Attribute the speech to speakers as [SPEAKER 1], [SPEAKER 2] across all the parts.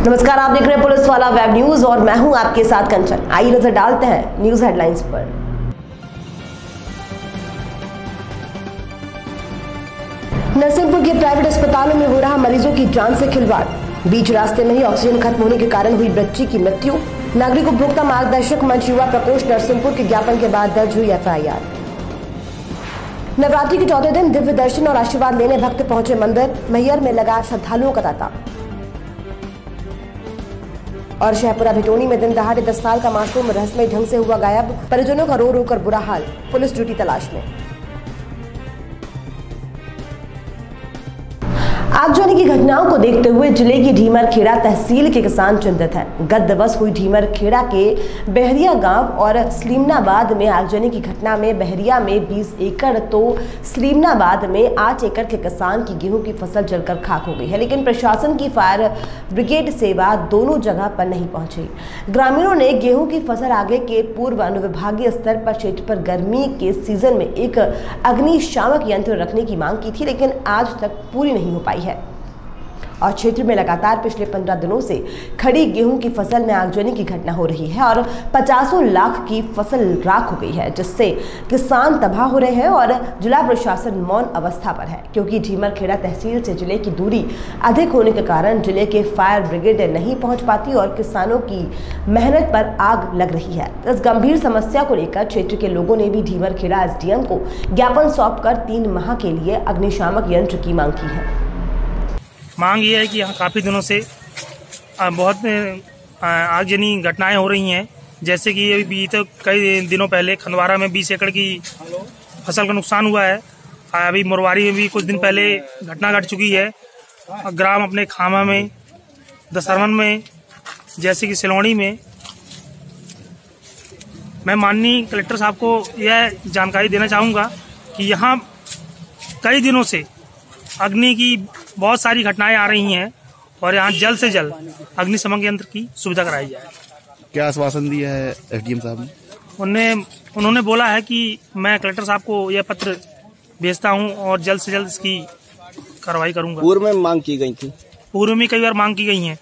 [SPEAKER 1] नमस्कार, आप देख रहे हैं पुलिस वाला वेब न्यूज और मैं हूं आपके साथ कंचन। आइए नजर डालते हैं न्यूज हेडलाइंस पर। नरसिंहपुर के प्राइवेट अस्पतालों में हो रहा मरीजों की जान से खिलवाड़। बीच रास्ते में ही ऑक्सीजन खत्म होने के कारण हुई बच्ची की मृत्यु। नागरिक उपभोक्ता मार्गदर्शक मंच युवा प्रकोष्ठ नरसिंहपुर के ज्ञापन के बाद दर्ज हुई एफआईआर। नवरात्रि के चौथे दिन दिव्य दर्शन और आशीर्वाद लेने भक्त पहुंचे मंदिर। मैहर में लगा श्रद्धालुओं का तांता। और शहपुरा भिटोनी में दिन दहाड़े 10 साल का मासूम रहस्यमय ढंग से हुआ गायब। परिजनों का रो रो कर बुरा हाल, पुलिस ड्यूटी तलाश में। आगजनी की घटनाओं को देखते हुए जिले की ढीमरखेड़ा तहसील के किसान चिंतित हैं। गत दिवस हुई ढीमरखेड़ा के बहरिया गांव और सलीमनाबाद में आगजनी की घटना में बहरिया में 20 एकड़ तो सलीमनाबाद में 8 एकड़ के किसान की गेहूं की फसल जलकर खाक हो गई है, लेकिन प्रशासन की फायर ब्रिगेड सेवा दोनों जगह पर नहीं पहुंची। ग्रामीणों ने गेहूं की फसल आगे के पूर्व अनुविभागीय स्तर पर क्षेत्र पर गर्मी के सीजन में एक अग्निशामक यंत्र रखने की मांग की थी, लेकिन आज तक पूरी नहीं हो पाई है। और क्षेत्र में लगातार पिछले 15 दिनों से खड़ी गेहूं की फसल में आगजनी की घटना हो रही है और 50 लाख की फसल राख हो गई है, जिससे किसान तबाह हो रहे हैं और जिला प्रशासन मौन अवस्था पर है, क्योंकि ढीमरखेड़ा तहसील से जिले की दूरी अधिक होने के कारण जिले के फायर ब्रिगेड नहीं पहुंच पाती और किसानों की मेहनत पर आग लग रही है। इस गंभीर समस्या को लेकर क्षेत्र के लोगों ने भी ढीमरखेड़ा एसडीएम को ज्ञापन सौंपकर 3 माह के लिए अग्निशामक यंत्र की मांग की है।
[SPEAKER 2] मांग ये है कि यहाँ काफ़ी दिनों से बहुत आगजनी घटनाएं हो रही हैं, जैसे कि अभी तो कई दिनों पहले खंडवारा में 20 एकड़ की फसल का नुकसान हुआ है। अभी मुरवारी में भी कुछ दिन पहले घटना घट चुकी है। ग्राम अपने खामा में, दसरवन में, जैसे कि सिलौड़ी में। मैं माननीय कलेक्टर साहब को यह जानकारी देना चाहूँगा कि यहाँ कई दिनों से अग्नि की बहुत सारी घटनाएं आ रही हैं और यहाँ जल्द से जल्द अग्निशमन यंत्र की सुविधा कराई जाए।
[SPEAKER 3] क्या आश्वासन दिया है एसडीएम साहब ने?
[SPEAKER 2] उन्होंने बोला है कि मैं कलेक्टर साहब को यह पत्र भेजता हूं और जल्द से जल्द इसकी कार्रवाई करूंगा।
[SPEAKER 4] पूर्व में मांग की गई थी,
[SPEAKER 2] पूर्व में कई बार मांग की गई है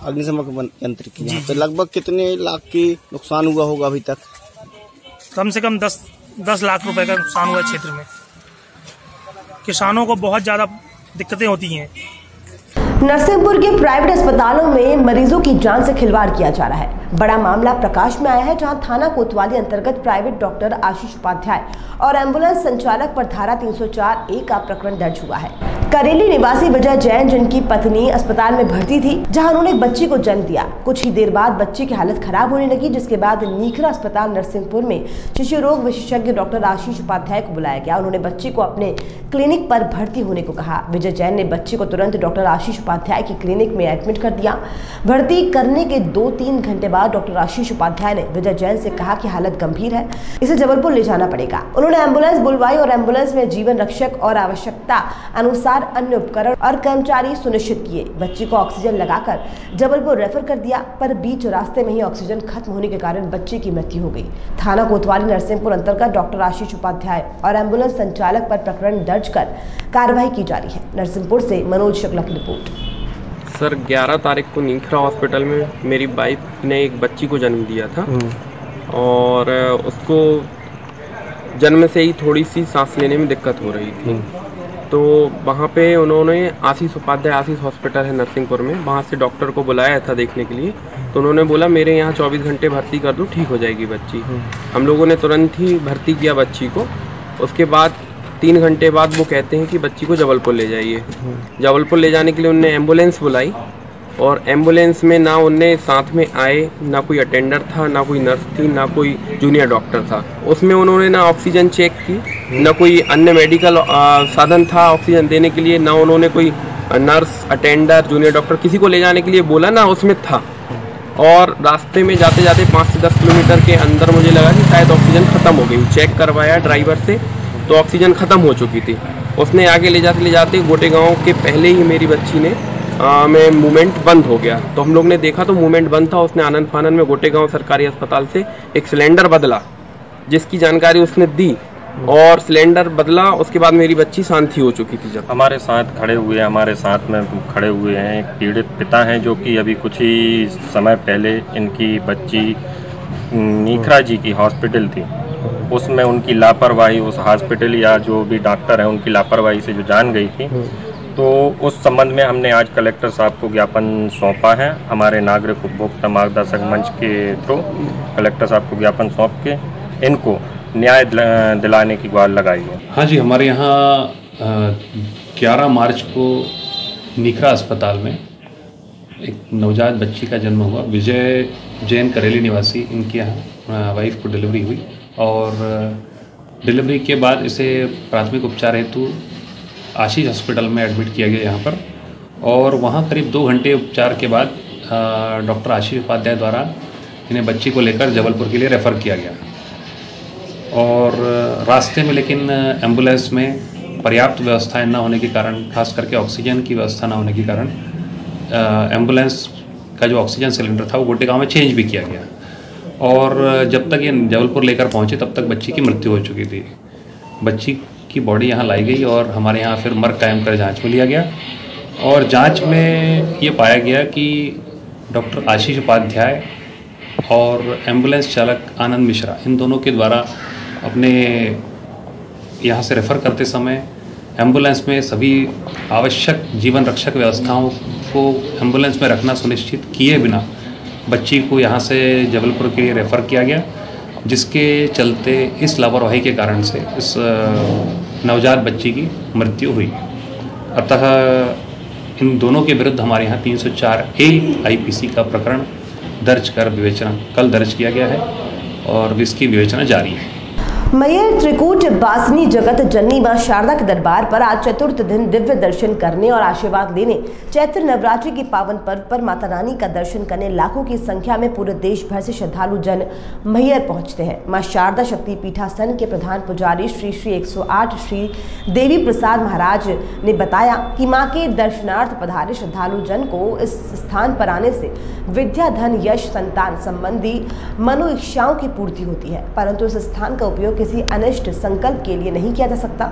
[SPEAKER 4] अग्निशमन यंत्र की। तो लगभग कितने लाख की नुकसान हुआ होगा अभी तक?
[SPEAKER 2] कम से कम 10 लाख रुपए का नुकसान हुआ क्षेत्र में। किसानों को बहुत ज्यादा दिक्कतें होती हैं।
[SPEAKER 1] नरसिंहपुर के प्राइवेट अस्पतालों में मरीजों की जान से खिलवाड़ किया जा रहा है। बड़ा मामला प्रकाश में आया है, जहां थाना कोतवाली अंतर्गत प्राइवेट डॉक्टर आशीष उपाध्याय और एम्बुलेंस संचालक पर धारा 304(a) का प्रकरण दर्ज हुआ है। करेली निवासी विजय जैन, जिनकी पत्नी अस्पताल में भर्ती थी, जहां उन्होंने एक बच्ची को जन्म दिया। कुछ ही देर बाद बच्ची की हालत खराब होने लगी, जिसके बाद नीखरा अस्पताल नरसिंहपुर में शिशु रोग विशेषज्ञ डॉक्टर आशीष उपाध्याय को बुलाया गया। उन्होंने बच्ची को अपने क्लिनिक पर भर्ती होने को कहा। विजय जैन ने बच्ची को तुरंत डॉक्टर आशीष उपाध्याय की क्लिनिक में एडमिट कर दिया। भर्ती करने के 2-3 घंटे बाद डॉक्टर आशीष उपाध्याय ने विजय जैन से कहा कि हालत गंभीर है, इसे जबलपुर ले जाना पड़ेगा। उन्होंने एम्बुलेंस बुलवाई और एम्बुलेंस में जीवन रक्षक और आवश्यकता अनुसार अन्य उपकरण और कर्मचारी सुनिश्चित किए। बच्ची को ऑक्सीजन लगाकर जबलपुर रेफर कर दिया, पर बीच रास्ते में ही ऑक्सीजन खत्म होने के कारण बच्ची की मृत्यु हो गई। थाना कोतवाली नरसिंहपुर अंतर्गत डॉक्टर आशीष उपाध्याय और एम्बुलेंस संचालक पर प्रकरण दर्ज कर कार्रवाई की जा रही है। नरसिंहपुर से मनोज शुक्ला की रिपोर्ट।
[SPEAKER 5] सर 11 तारीख को नीखरा हॉस्पिटल में मेरी वाइफ ने एक बच्ची को जन्म दिया था और उसको जन्म से ही थोड़ी सी सांस लेने में दिक्कत हो रही थी। तो वहाँ पे उन्होंने आशीष उपाध्याय, आशीष हॉस्पिटल है नरसिंहपुर में, वहाँ से डॉक्टर को बुलाया था देखने के लिए। तो उन्होंने बोला मेरे यहाँ 24 घंटे भर्ती कर दो, ठीक हो जाएगी बच्ची। हम लोगों ने तुरंत ही भर्ती किया बच्ची को। उसके बाद 3 घंटे बाद वो कहते हैं कि बच्ची को जबलपुर ले जाइए। जबलपुर ले जाने के लिए उन्होंने एम्बुलेंस बुलाई और एम्बुलेंस में ना उनने साथ में आए, ना कोई अटेंडर था, ना कोई नर्स थी, ना कोई जूनियर डॉक्टर था। उसमें उन्होंने ना ऑक्सीजन चेक की, ना कोई अन्य मेडिकल साधन था ऑक्सीजन देने के लिए, ना उन्होंने कोई नर्स, अटेंडर, जूनियर डॉक्टर किसी को ले जाने के लिए बोला, ना उसमें था। और रास्ते में जाते जाते 5 से 10 किलोमीटर के अंदर मुझे लगा कि शायद ऑक्सीजन ख़त्म हो गई। चेक करवाया ड्राइवर से तो ऑक्सीजन ख़त्म हो चुकी थी। उसने आगे ले जाते गोटे गाँव के पहले ही मेरी बच्ची ने में मूवमेंट बंद हो गया। तो हम लोग ने देखा तो मूवमेंट बंद था। उसने आनंद फानन में गोटे गाँव सरकारी अस्पताल से एक सिलेंडर बदला, जिसकी जानकारी उसने दी और सिलेंडर बदला। उसके बाद मेरी बच्ची शांति हो चुकी थी। जब
[SPEAKER 6] हमारे साथ में खड़े हुए हैं एक पीड़ित पिता हैं, जो कि अभी कुछ ही समय पहले इनकी बच्ची नीखरा जी की हॉस्पिटल थी, उसमें उनकी लापरवाही, उस हॉस्पिटल या जो भी डॉक्टर हैं उनकी लापरवाही से जो जान गई थी, तो उस संबंध में हमने आज कलेक्टर साहब को ज्ञापन सौंपा है। हमारे नागरिक उपभोक्ता मार्गदर्शक मंच के थ्रू कलेक्टर साहब को ज्ञापन सौंप के इनको न्याय दिलाने की गुहार लगाई है।
[SPEAKER 7] हाँ जी, हमारे यहाँ 11 मार्च को नीखरा अस्पताल में एक नवजात बच्ची का जन्म हुआ। विजय जैन करेली निवासी, इनके यहाँ वाइफ को डिलीवरी हुई और डिलीवरी के बाद इसे प्राथमिक उपचार हेतु आशीष हॉस्पिटल में एडमिट किया गया यहाँ पर, और वहाँ करीब 2 घंटे उपचार के बाद डॉक्टर आशीष उपाध्याय द्वारा इन्हें बच्ची को लेकर जबलपुर के लिए रेफ़र किया गया। और रास्ते में लेकिन एम्बुलेंस में पर्याप्त व्यवस्थाएं न होने के कारण, खास करके ऑक्सीजन की व्यवस्था न होने के कारण एम्बुलेंस का जो ऑक्सीजन सिलेंडर था वो गुटेगांव में चेंज भी किया गया, और जब तक ये जबलपुर लेकर पहुँचे तब तक बच्ची की मृत्यु हो चुकी थी। बच्ची की बॉडी यहाँ लाई गई और हमारे यहाँ फिर मर्ग कायम कर जांच में लिया गया, और जांच में ये पाया गया कि डॉक्टर आशीष उपाध्याय और एम्बुलेंस चालक आनंद मिश्रा, इन दोनों के द्वारा अपने यहाँ से रेफ़र करते समय एम्बुलेंस में सभी आवश्यक जीवन रक्षक व्यवस्थाओं को एम्बुलेंस में रखना सुनिश्चित किए बिना बच्ची को यहाँ से जबलपुर के लिए रेफ़र किया गया, जिसके चलते इस लापरवाही के कारण से इस नवजात बच्ची की मृत्यु हुई। अतः इन दोनों के विरुद्ध हमारे यहाँ 304A IPC का प्रकरण दर्ज कर विवेचना कल दर्ज किया गया है और इसकी विवेचना जारी है।
[SPEAKER 1] मैयर त्रिकूट बासनी जगत जननी मां शारदा के दरबार पर आज चतुर्थ दिन दिव्य दर्शन करने और आशीर्वाद लेने चैत्र नवरात्रि के पावन पर्व पर माता रानी का दर्शन करने लाखों की संख्या में पूरे देश भर से श्रद्धालु जन मैयर पहुंचते हैं। मां शारदा शक्ति पीठासन के प्रधान पुजारी श्री 108 श्री देवी प्रसाद महाराज ने बताया कि मां के दर्शनार्थ पधारे श्रद्धालु जन को इस स्थान पर आने से विद्या, धन, यश, संतान संबंधी मनोइच्छाओं की पूर्ति होती है, परंतु इस स्थान का उपयोग किसी अनिष्ट संकल्प के लिए नहीं किया जा सकता।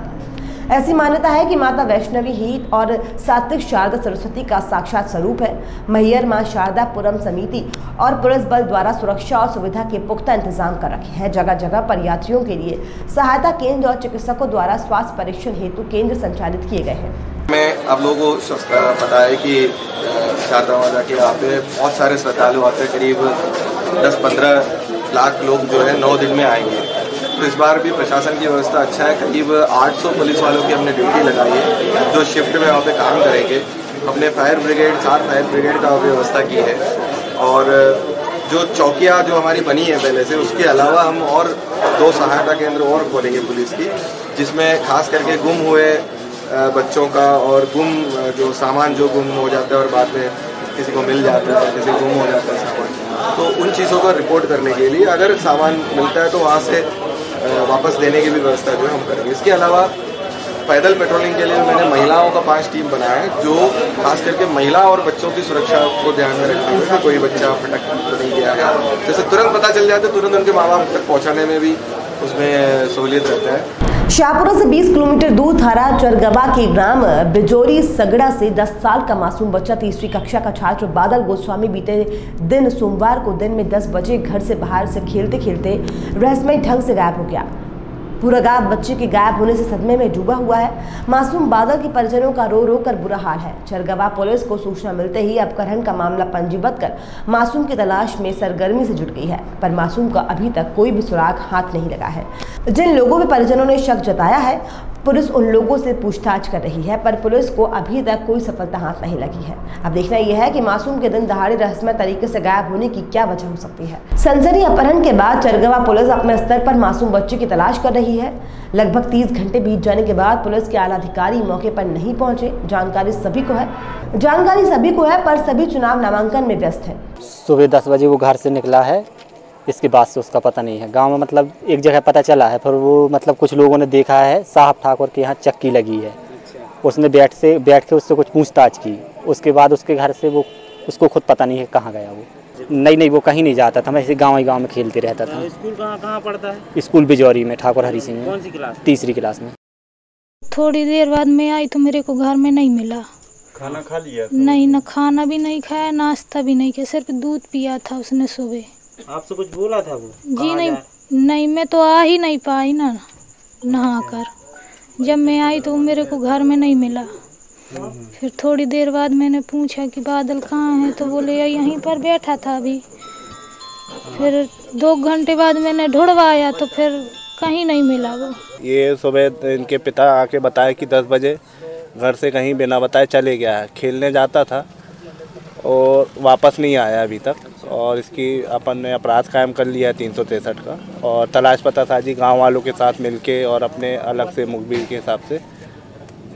[SPEAKER 1] ऐसी मान्यता है कि माता वैष्णवी ही और सात्विक शारदा सरस्वती का साक्षात स्वरूप है। मैयर मां शारदा पुरम समिति और पुलिस बल द्वारा सुरक्षा और सुविधा के पुख्ता इंतजाम कर रखे हैं। जगह जगह पर यात्रियों के लिए सहायता केंद्र और चिकित्सकों द्वारा स्वास्थ्य परीक्षण हेतु केंद्र संचालित किए गए हैं।
[SPEAKER 8] मैं आप लोगों को पता है कि शारदा माता के यहाँ पे बहुत सारे श्रद्धालु आते हैं, करीब 10-15 लाख लोग जो है 9 दिन में आएंगे। तो इस बार भी प्रशासन की व्यवस्था अच्छा है। करीब 800 पुलिस वालों की हमने ड्यूटी लगाई है जो शिफ्ट में वहाँ पे काम करेंगे। अपने फायर ब्रिगेड 4 फायर ब्रिगेड का व्यवस्था की है, और जो चौकियाँ जो हमारी बनी है पहले से, उसके अलावा हम और 2 सहायता केंद्र और खोलेंगे पुलिस की, जिसमें खास करके गुम हुए बच्चों का और गुम जो सामान जो गुम हो जाता है और बाद में किसी को मिल जाता है, किसी गुम हो जाता है सामान, तो उन चीज़ों को रिपोर्ट करने के लिए अगर सामान मिलता है तो वहाँ से वापस देने की भी व्यवस्था जो है हम करेंगे। इसके अलावा पैदल पेट्रोलिंग के लिए मैंने महिलाओं का 5 टीम बनाया है, जो खास करके महिला और बच्चों की सुरक्षा को ध्यान में रखते हुए कोई बच्चा भटक तो नहीं गया है, जैसे तुरंत पता चल जाता है तुरंत उनके माँ बाप तक पहुँचाने में भी उसमें सहूलियत रहता है।
[SPEAKER 1] शाहपुरा से 20 किलोमीटर दूर थारा चरगवा के ग्राम बिजोरी सगड़ा से 10 साल का मासूम बच्चा 3वीं कक्षा का छात्र बादल गोस्वामी बीते दिन सोमवार को दिन में 10 बजे घर से बाहर से खेलते खेलते रहस्यमय ढंग से गायब हो गया। पूरा गांव बच्चे के गायब होने से सदमे में डूबा हुआ है। मासूम बादल के परिजनों का रो रो कर बुरा हाल है। चरगवा पुलिस को सूचना मिलते ही अपहरण का मामला पंजीबद्ध कर मासूम की तलाश में सरगर्मी से जुट गई है, पर मासूम का अभी तक कोई भी सुराग हाथ नहीं लगा है। जिन लोगों के परिजनों ने शक जताया है, पुलिस उन लोगों से पूछताछ कर रही है, पर पुलिस को अभी तक कोई सफलता हाथ नहीं लगी है। अब देखना यह है कि मासूम के दिन दहाड़े रहस्यमय तरीके से गायब होने की क्या वजह हो सकती है। सनसनी अपहरण के बाद चरगवा पुलिस अपने स्तर पर मासूम बच्चे की तलाश कर रही है। लगभग 30 घंटे बीत जाने के बाद पुलिस के आला अधिकारी मौके पर नहीं पहुंचे। जानकारी सभी को है, पर सभी चुनाव नामांकन में व्यस्त है।
[SPEAKER 9] सुबह 10 बजे वो घर से निकला है, इसके बाद से उसका पता नहीं है। गांव में मतलब एक जगह पता चला है, फिर वो मतलब कुछ लोगों ने देखा है साहब ठाकुर के यहाँ चक्की लगी है, उसने बैठ के उससे कुछ पूछताछ की। उसके बाद उसके घर से वो उसको खुद पता नहीं है कहाँ गया वो। नहीं वो कहीं नहीं जाता था, मैं ऐसे गाँव ही गाँव में खेलते रहता था।
[SPEAKER 10] स्कूल कहाँ पढ़ता है?
[SPEAKER 9] स्कूल बिजौरी में, ठाकुर हरी सिंह में।
[SPEAKER 10] कौन सी क्लास?
[SPEAKER 9] तीसरी क्लास में।
[SPEAKER 11] थोड़ी देर बाद मैं आई तो मेरे को घर में नहीं मिला।
[SPEAKER 10] खाना खा लिया?
[SPEAKER 11] नहीं, ना खाना भी नहीं खाया, नाश्ता भी नहीं किया, सिर्फ दूध पिया था उसने सुबह।
[SPEAKER 10] आपसे कुछ बोला था वो?
[SPEAKER 11] जी नहीं, मैं तो आ ही नहीं पाई ना नहाकर। जब मैं आई तो मेरे को घर में नहीं मिला। फिर थोड़ी देर बाद मैंने पूछा कि बादल कहाँ है, तो बोले यहीं पर बैठा था अभी। फिर 2 घंटे बाद मैंने ढूंढवाया तो फिर कहीं नहीं मिला वो।
[SPEAKER 4] ये सुबह इनके पिता आके बताया कि 10 बजे घर से कहीं बिना बताए चले गया है, खेलने जाता था और वापस नहीं आया अभी तक। और इसकी अपन ने अपराध कायम कर लिया है 363 का, और तलाश पतासाजी गांव वालों के साथ मिलके और अपने अलग से मुखबिर के हिसाब से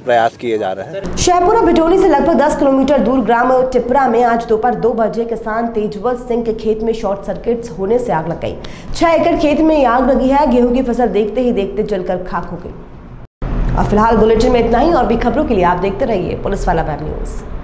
[SPEAKER 4] प्रयास किए जा रहे हैं।
[SPEAKER 1] शहपुरा बिटोली से लगभग 10 किलोमीटर दूर ग्राम टिपरा में आज दोपहर 2 बजे किसान तेजवल सिंह के खेत में शॉर्ट सर्किट होने से आग लग गई। 6 एकड़ खेत में आग लगी है। गेहूं की फसल देखते ही देखते जलकर खाक हो गई। और फिलहाल बुलेटिन में इतना ही, और भी खबरों के लिए आप देखते रहिए पुलिस वाला वेब न्यूज।